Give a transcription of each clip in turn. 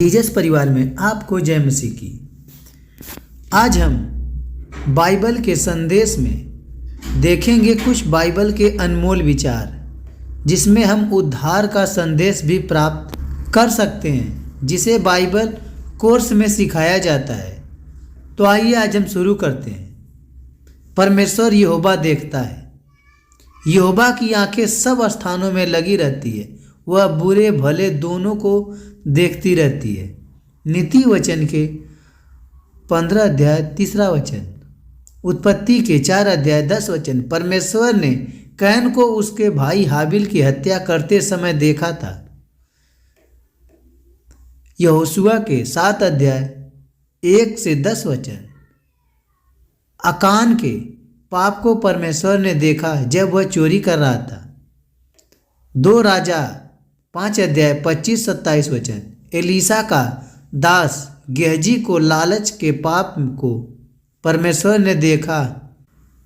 Jesus परिवार में आपको जय मसीह की। आज हम बाइबल के संदेश में देखेंगे कुछ बाइबल के अनमोल विचार, जिसमें हम उद्धार का संदेश भी प्राप्त कर सकते हैं, जिसे बाइबल कोर्स में सिखाया जाता है। तो आइए आज हम शुरू करते हैं। परमेश्वर यहोवा देखता है। यहोवा की आंखें सब स्थानों में लगी रहती है, वह बुरे भले दोनों को देखती रहती है। नीति वचन के 15 अध्याय 3 वचन, उत्पत्ति के 4 अध्याय 10 वचन। परमेश्वर ने कैन को उसके भाई हाबिल की हत्या करते समय देखा था। यहोशुआ के 7 अध्याय 1 से 10 वचन। अकान के पाप को परमेश्वर ने देखा जब वह चोरी कर रहा था। 2 राजा 5 अध्याय 25-27 वचन। एलीसा का दास गेहजी को लालच के पाप को परमेश्वर ने देखा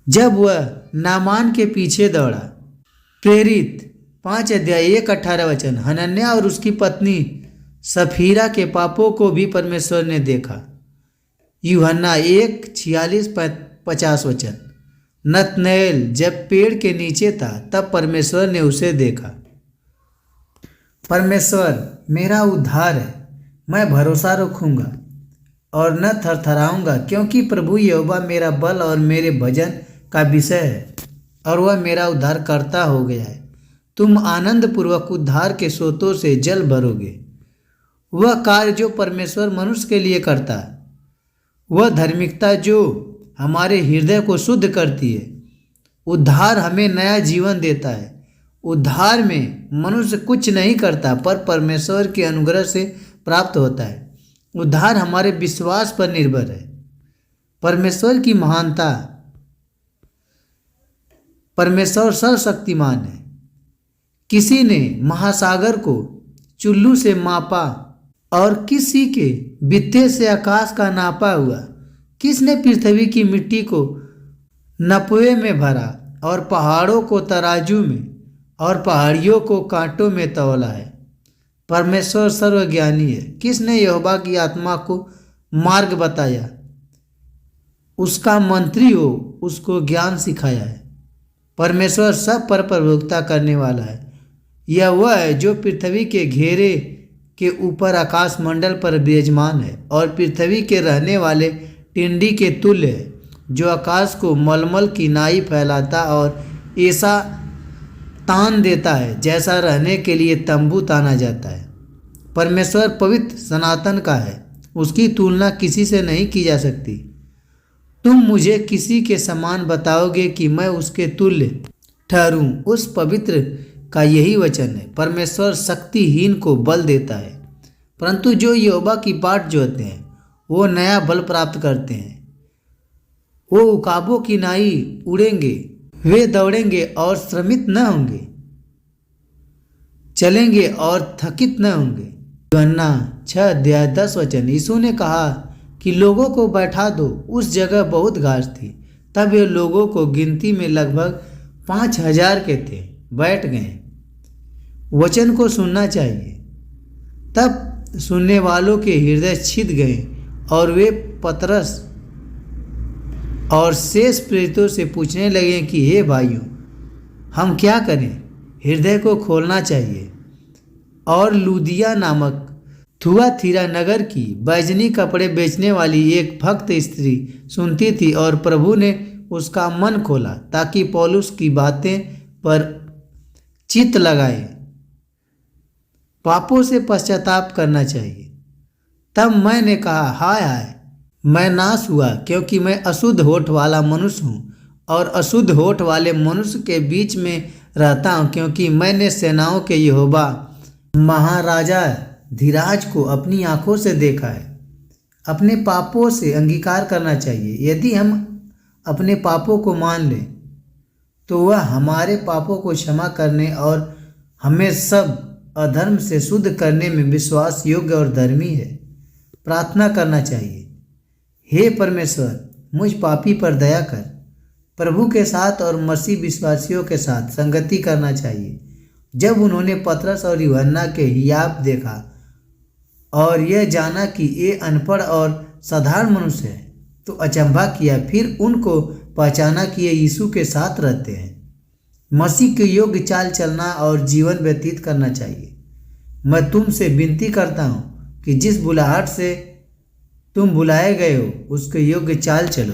जब वह नामान के पीछे दौड़ा। प्रेरित 5 अध्याय 1-18 वचन। हनन्याह और उसकी पत्नी सफीरा के पापों को भी परमेश्वर ने देखा। यूहन्ना 1:46-50 वचन। नतनएल जब पेड़ के नीचे था तब परमेश्वर ने उसे देखा। परमेश्वर मेरा उद्धार है, मैं भरोसा रखूंगा और न थरथराऊंगा, क्योंकि प्रभु यहोवा मेरा बल और मेरे भजन का विषय है और वह मेरा उद्धार करता हो गया है। तुम आनंद पूर्वक उद्धार के स्रोतों से जल भरोगे। वह कार्य जो परमेश्वर मनुष्य के लिए करता है, वह धार्मिकता जो हमारे हृदय को शुद्ध करती है। उद्धार हमें नया जीवन देता है। उद्धार में मनुष्य कुछ नहीं करता, पर परमेश्वर के अनुग्रह से प्राप्त होता है। उद्धार हमारे विश्वास पर निर्भर है। परमेश्वर की महानता। परमेश्वर सर्वशक्तिमान है। किसी ने महासागर को चुल्लू से मापा और किसी के बित्ते से आकाश का नापा हुआ। किसने पृथ्वी की मिट्टी को नपुए में भरा और पहाड़ों को तराजू में और पहाड़ियों को कांटों में तौला है। परमेश्वर सर्वज्ञानी है। किसने यहोवा की आत्मा को मार्ग बताया? उसका मंत्री हो उसको ज्ञान सिखाया है। परमेश्वर सब पर प्रभुता करने वाला है। यह वह है जो पृथ्वी के घेरे के ऊपर आकाश मंडल पर विराजमान है और पृथ्वी के रहने वाले टिंडी के तुल्य है, जो आकाश को मलमल की नाई फैलाता और ऐसा तान देता है जैसा रहने के लिए तंबू ताना जाता है। परमेश्वर पवित्र सनातन का है, उसकी तुलना किसी से नहीं की जा सकती। तुम मुझे किसी के समान बताओगे कि मैं उसके तुल्य ठहरूं? उस पवित्र का यही वचन है। परमेश्वर शक्तिहीन को बल देता है, परंतु जो यहोवा की बाट जोतते हैं वो नया बल प्राप्त करते हैं। वो उकाबों की नाई उड़ेंगे, वे दौड़ेंगे और श्रमित न होंगे, चलेंगे और थकित न होंगे। यूहन्ना 6 अध्याय 10 वचन। यीशु ने कहा कि लोगों को बैठा दो। उस जगह बहुत घास थी। तब ये लोगों को गिनती में लगभग 5000 के थे, बैठ गए। वचन को सुनना चाहिए। तब सुनने वालों के हृदय छिद गए और वे पतरस और शेष प्रेरितों से पूछने लगे कि हे भाइयों, हम क्या करें? हृदय को खोलना चाहिए। और लूदिया नामक थुआतीरा नगर की बैजनी कपड़े बेचने वाली एक भक्त स्त्री सुनती थी और प्रभु ने उसका मन खोला ताकि पौलुस की बातें पर चित्त लगाए। पापों से पश्चाताप करना चाहिए। तब मैंने कहा, हाय हाय, मैं नाश हुआ, क्योंकि मैं अशुद्ध होठ वाला मनुष्य हूँ और अशुद्ध होठ वाले मनुष्य के बीच में रहता हूँ, क्योंकि मैंने सेनाओं के यहोवा महाराजा धीराज को अपनी आंखों से देखा है। अपने पापों से अंगीकार करना चाहिए। यदि हम अपने पापों को मान लें तो वह हमारे पापों को क्षमा करने और हमें सब अधर्म से शुद्ध करने में विश्वास योग्य और धर्मी है। प्रार्थना करना चाहिए, हे परमेश्वर, मुझ पापी पर दया कर। प्रभु के साथ और मसीह विश्वासियों के साथ संगति करना चाहिए। जब उन्होंने पतरस और यूहन्ना के हियाव देखा और यह जाना कि ये अनपढ़ और साधारण मनुष्य है तो अचंभा किया। फिर उनको पहचाना कि ये यीशु के साथ रहते हैं। मसीह के योग्य चाल चलना और जीवन व्यतीत करना चाहिए। मैं तुमसे विनती करता हूँ कि जिस बुलाहट से तुम बुलाए गए हो उसके योग्य चाल चलो।